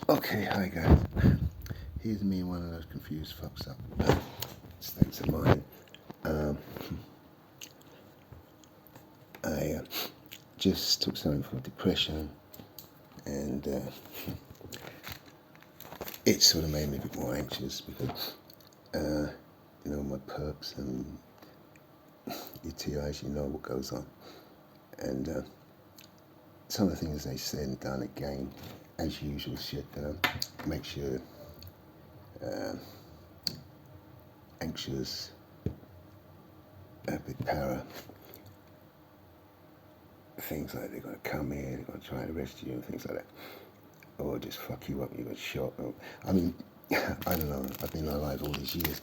Okay, hi guys. Here's me in one of those confused fucks up states of mind. Um, I just took something for depression, and it sort of made me a bit more anxious because, my perks and UTIs, you know what goes on. And some of the things they said and done again, as usual, shit, makes you anxious, a bit para. Things like they're going to come here, they're going to try and arrest you, and things like that. Or just fuck you up, you get shot. I mean, I don't know, I've been alive all these years,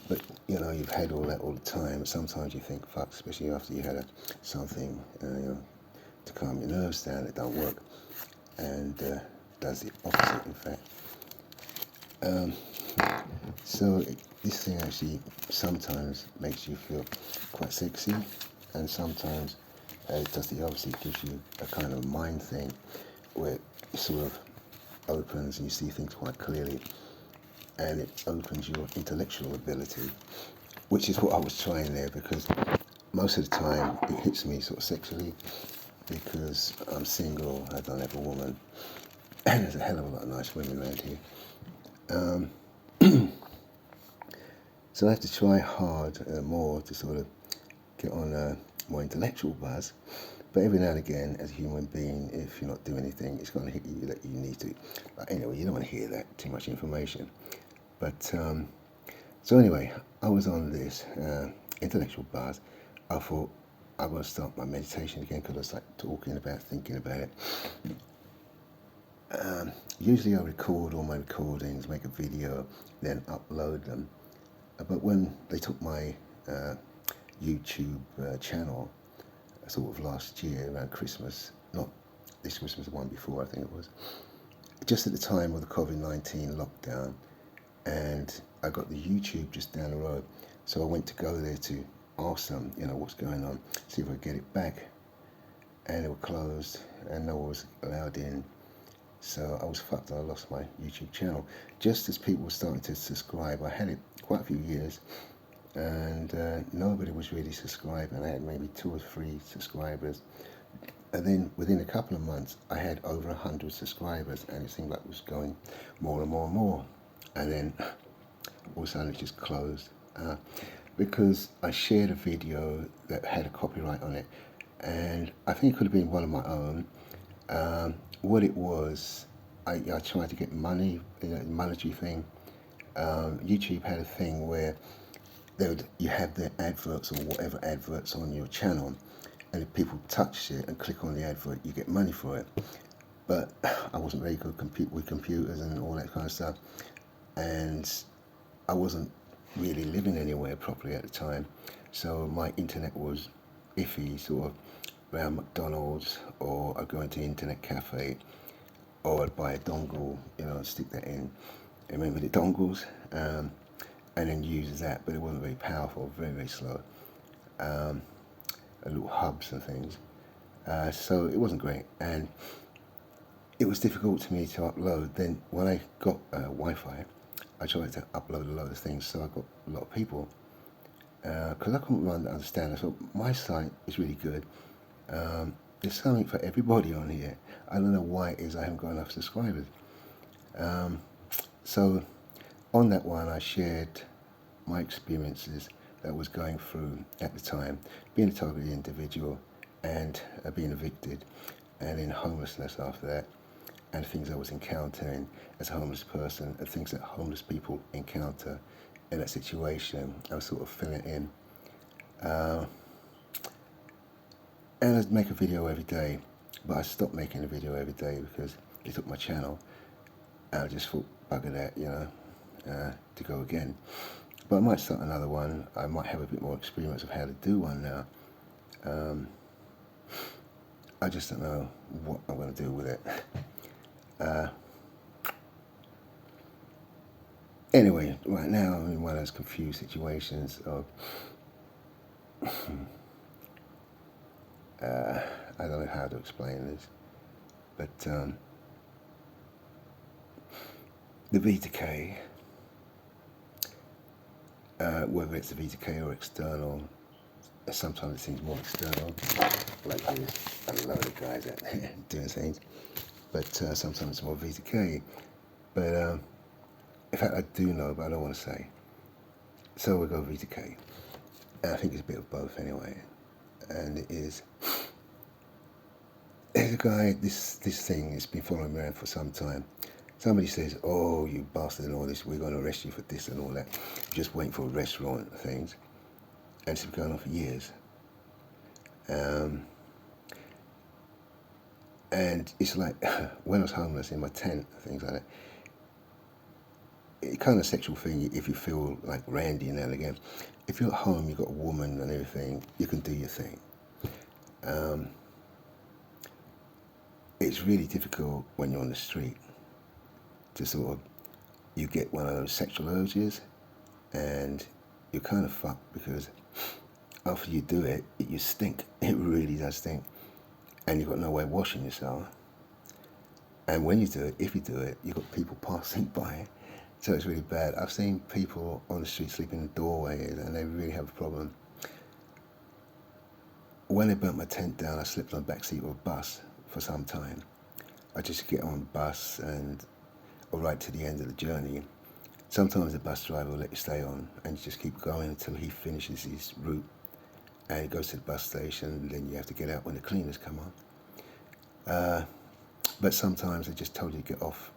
but you've had all that all the time. Sometimes you think, fuck, especially after you had something, to calm your nerves down, it don't work, and does the opposite, in fact. So this thing actually sometimes makes you feel quite sexy, and sometimes it does the opposite, gives you a kind of mind thing where it sort of opens and you see things quite clearly, and it opens your intellectual ability, which is what I was trying there, because most of the time it hits me sort of sexually because I'm single, I don't have a woman, and there's a hell of a lot of nice women around here. So I have to try hard more to sort of get on a more intellectual buzz. But every now and again, as a human being, if you're not doing anything, it's going to hit you that you need to. But anyway, you don't want to hear that, too much information. But, so anyway, I was on this intellectual buzz. I thought I'm going to start my meditation again because I was like talking about, thinking about it. Usually I record all my recordings, make a video, then upload them. But when they took my YouTube channel, sort of last year around Christmas, not this Christmas, the one before I think it was, just at the time of the COVID-19 lockdown, and I got the YouTube just down the road, so I went to go there to ask them, what's going on, see if I could get it back, and it was closed, and no one was allowed in, so I was fucked. I lost my YouTube channel. Just as people were starting to subscribe, I had it quite a few years, and nobody was really subscribing. I had maybe 2 or 3 subscribers, and then within a couple of months I had over 100 subscribers, and it seemed like it was going more and more and more, and then all of a sudden it just closed because I shared a video that had a copyright on it, and I think it could have been one of my own. What it was, I tried to get money, monetary thing. YouTube had a thing where you have the adverts or whatever adverts on your channel, and if people touch it and click on the advert, you get money for it. But I wasn't very good with computers and all that kind of stuff, and I wasn't really living anywhere properly at the time, so my internet was iffy, sort of around McDonald's, or I'd go into an internet cafe, or I'd buy a dongle, and stick that in. Remember the dongles? And then use that, but it wasn't very powerful, very, very slow. Little hubs and things. So it wasn't great, and it was difficult to me to upload. Then when I got Wi-Fi, I tried to upload a lot of things, so I got a lot of people. Because I couldn't understand. I thought, my site is really good. There's something for everybody on here. I don't know why it is I haven't got enough subscribers. So on that one, I shared my experiences that I was going through at the time, being a targeted individual, and being evicted, and then homelessness after that, and things I was encountering as a homeless person, and things that homeless people encounter in that situation. I was sort of filling in. And I'd make a video every day, but I stopped making a video every day because they took my channel, and I just thought, bugger that, to go again. But I might start another one. I might have a bit more experience of how to do one now. I just don't know what I'm going to do with it. Anyway, right now I'm in one of those confused situations of I don't know how to explain this, but the V2K, whether it's the V2K or external, sometimes it seems more external, like there's a load of guys out there doing things, but sometimes it's more V2K. But in fact, I do know, but I don't want to say. So we'll go V2K. And I think it's a bit of both anyway. And it is, there's a guy, this thing has been following me around for some time. Somebody says, oh, you bastard and all this, we're going to arrest you for this and all that. Just waiting for arrest warrant and things. And it's been going on for years. And it's like, when I was homeless in my tent, things like that, it's kind of sexual thing if you feel like randy now and again. If you're at home, you've got a woman and everything, you can do your thing. It's really difficult when you're on the street to sort of, you get one of those sexual urges and you're kind of fucked because after you do it, you stink. It really does stink. And you've got no way of washing yourself. And when you do it, if you do it, you've got people passing by. So it's really bad. I've seen people on the street sleeping in doorways and they really have a problem. When they burnt my tent down, I slept on the back seat of a bus for some time. I just get on the bus and or right to the end of the journey. Sometimes the bus driver will let you stay on and you just keep going until he finishes his route and he goes to the bus station, and then you have to get out when the cleaners come on. But sometimes they just told you to get off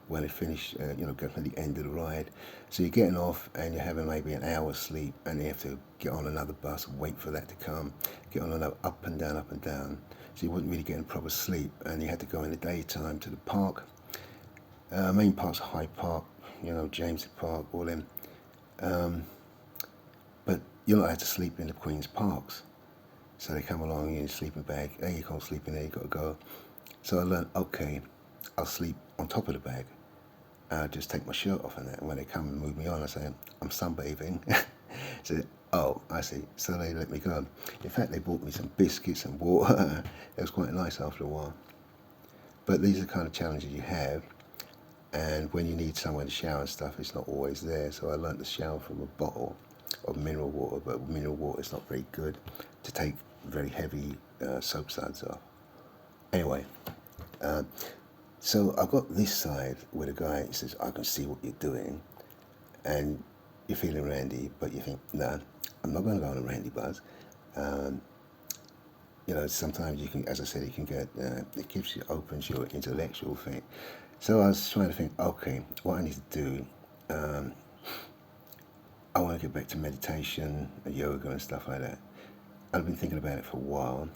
when they finish, go from the end of the ride. So you're getting off and you're having maybe an hour's sleep and you have to get on another bus, wait for that to come, get on another up and down. So you wouldn't really get proper sleep and you had to go in the daytime to the park. Main park's Hyde Park, James Park, all them. But you're not allowed to sleep in the Queen's Parks. So they come along in your sleeping bag, hey, you can't sleep in there, you got to go. So I learned, okay, I'll sleep on top of the bag. I'll just take my shirt off and that. And when they come and move me on, I say, I'm sunbathing. So, oh, I see. So they let me go. In fact, they bought me some biscuits and water. It was quite nice after a while. But these are the kind of challenges you have. And when you need somewhere to shower and stuff, it's not always there. So I learned to shower from a bottle of mineral water, but mineral water is not very good to take very heavy soap suds off. Anyway, so I've got this side where the guy says, I can see what you're doing, and you're feeling randy, but you think, no, I'm not going to go on a randy buzz. Sometimes you can, as I said, you can get, it keeps you, opens your intellectual thing. So I was trying to think, okay, what I need to do, I want to get back to meditation, yoga and stuff like that. I've been thinking about it for a while.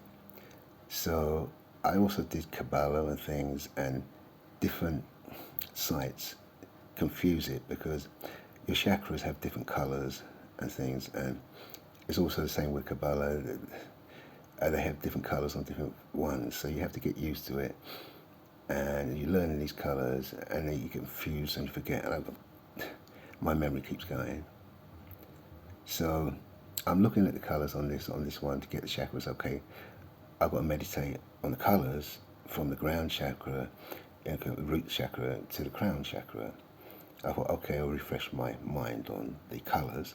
So I also did Kabbalah and things, and different sites confuse it because your chakras have different colors and things, and it's also the same with Kabbalah. They have different colors on different ones, so you have to get used to it. And you're learning these colors, and then you get confused and you forget. And my memory keeps going. So I'm looking at the colors on this one to get the chakras. Okay, I've got to meditate on the colors from the ground chakra, root chakra to the crown chakra. I thought, okay, I'll refresh my mind on the colors,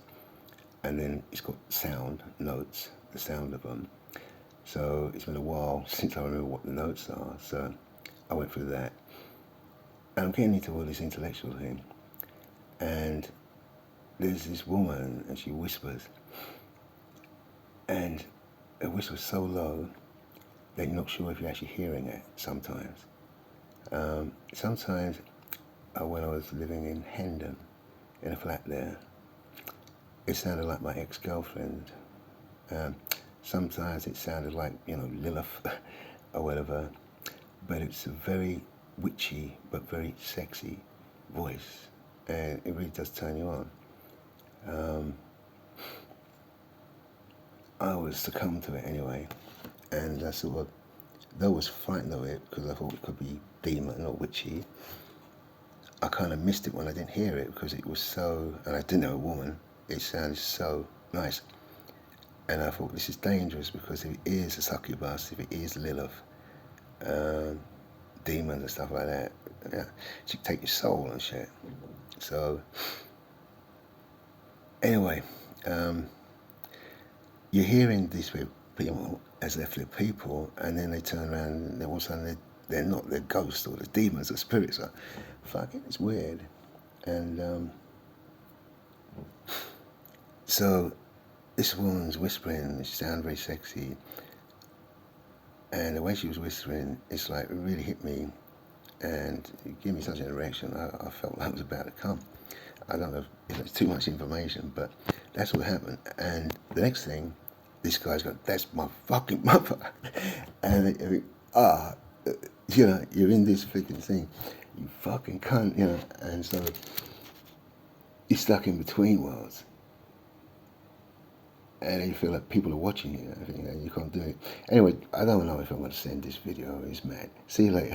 and then it's got sound notes, the sound of them. So it's been a while since I remember what the notes are. So I went through that, and I'm getting into all this intellectual thing, and there's this woman, and she whispers, and her whisper's so low that you're not sure if you're actually hearing it sometimes. Sometimes, when I was living in Hendon, in a flat there, it sounded like my ex-girlfriend. Sometimes it sounded like, Lilith or whatever. But it's a very witchy but very sexy voice, and it really does turn you on. I was succumbed to it anyway, and I sort of, though I was frightened of it because I thought it could be demon or witchy, I kind of missed it when I didn't hear it because it was so, and I didn't know a woman, it sounded so nice. And I thought, this is dangerous because if it is a succubus, if it is Lilith, demons and stuff like that. Yeah, she can take your soul and shit. So anyway, you're hearing these people as if they're people, and then they turn around and all of a sudden they're not, they're ghosts or the demons or spirits. So fucking, it's weird. And so this woman's whispering, she sounded very sexy, and the way she was whispering, it's like, it really hit me, and it gave me such an erection. I felt like I was about to come. I don't know if it's too much information, but that's what happened. And the next thing, this guy's got, that's my fucking mother. And you know, you're in this freaking thing, you fucking cunt, you know. And so you're stuck in between worlds. And you feel like people are watching you, and you can't do it. Anyway, I don't know if I'm going to send this video. It's mad. See you later.